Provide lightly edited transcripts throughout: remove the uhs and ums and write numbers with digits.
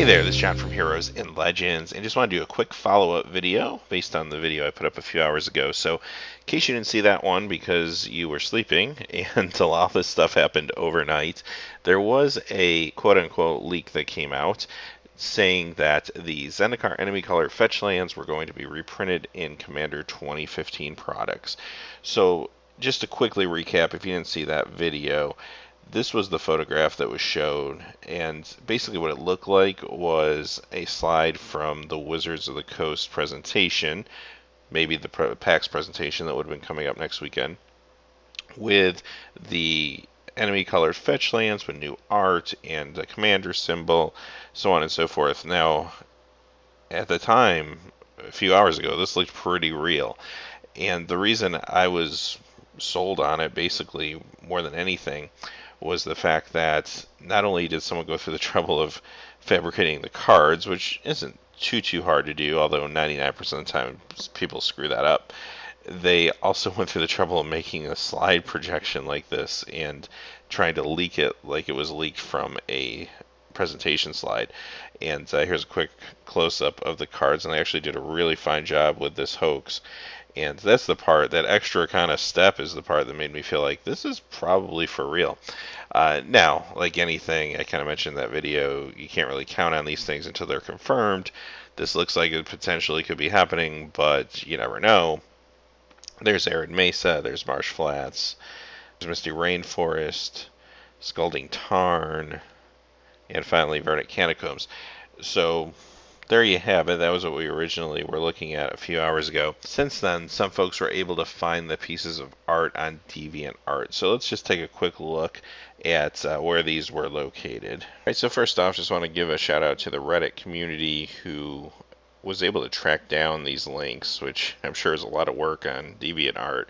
Hey there, this is John from Heroes and Legends, and just want to do a quick follow-up video based on the video I put up a few hours ago. So, in case you didn't see that one because you were sleeping and a lot of this stuff happened overnight, there was a quote-unquote leak that came out saying that the Zendikar Enemy Color Fetchlands were going to be reprinted in Commander 2015 products. So, just to quickly recap, if you didn't see that video, this was the photograph that was shown, and basically what it looked like was a slide from the Wizards of the Coast presentation, maybe the PAX presentation that would have been coming up next weekend, with the enemy colored fetchlands with new art and a commander symbol, so on and so forth. Now, at the time, a few hours ago, this looked pretty real, and the reason I was sold on it, basically more than anything, was the fact that not only did someone go through the trouble of fabricating the cards, which isn't too hard to do, although 99% of the time people screw that up, they also went through the trouble of making a slide projection like this and trying to leak it like it was leaked from a presentation slide. And here's a quick close-up of the cards, and they actually did a really fine job with this hoax. And that's the part, that extra kind of step is the part that made me feel like this is probably for real. Now, like anything, I kind of mentioned in that video, you can't really count on these things until they're confirmed. This looks like it potentially could be happening, but you never know. There's Arid Mesa, there's Marsh Flats, there's Misty Rainforest, Scalding Tarn, and finally Verdant Catacombs. So there you have it. That was what we originally were looking at a few hours ago. Since then, some folks were able to find the pieces of art on DeviantArt. So let's just take a quick look at where these were located. All right, so first off, just want to give a shout out to the Reddit community who was able to track down these links, which I'm sure is a lot of work on DeviantArt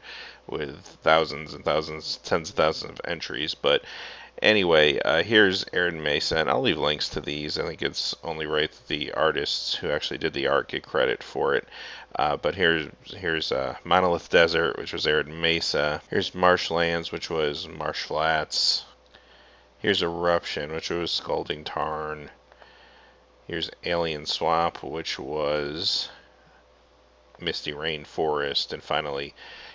with thousands and thousands, tens of thousands of entries. But anyway, here's Arid Mesa, and I'll leave links to these. I think it's only right that the artists who actually did the art get credit for it. But here's Monolith Desert, which was Arid Mesa. Here's Marshlands, which was Marsh Flats. Here's Eruption, which was Scalding Tarn. Here's Alien Swamp, which was Misty Rainforest. And finally,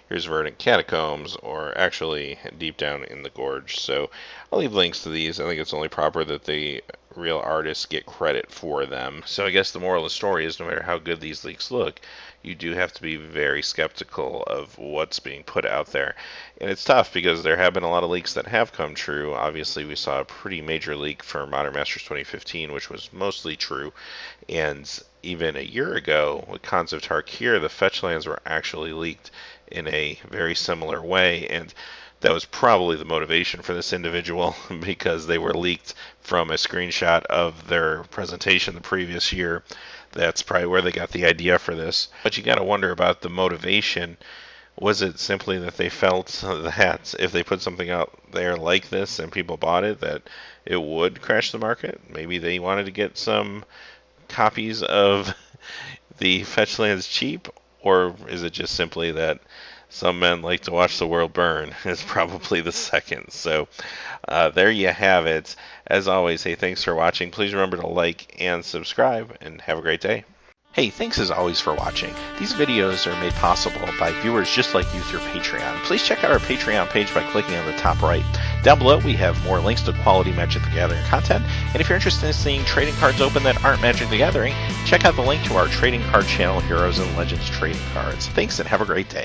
here's Verdant Catacombs, or actually deep down in the gorge. So I'll leave links to these. I think it's only proper that the real artists get credit for them. So I guess the moral of the story is no matter how good these leaks look, you do have to be very skeptical of what's being put out there. And it's tough because there have been a lot of leaks that have come true. Obviously, we saw a pretty major leak for Modern Masters 2015, which was mostly true. And even a year ago, with Khans of Tarkir, the Fetchlands were actually leaked in a very similar way, and that was probably the motivation for this individual because they were leaked from a screenshot of their presentation the previous year. That's probably where they got the idea for this. But you got to wonder about the motivation. Was it simply that they felt that if they put something out there like this and people bought it, that it would crash the market? Maybe they wanted to get some copies of the Fetchlands cheap? Or is it just simply that some men like to watch the world burn? It's probably the second. So there you have it. As always, hey, thanks for watching. Please remember to like and subscribe, and have a great day. Hey, thanks as always for watching. These videos are made possible by viewers just like you through Patreon. Please check out our Patreon page by clicking on the top right. Down below, we have more links to quality Magic the Gathering content. And if you're interested in seeing trading cards open that aren't Magic the Gathering, check out the link to our trading card channel, Heroes and Legends Trading Cards. Thanks and have a great day.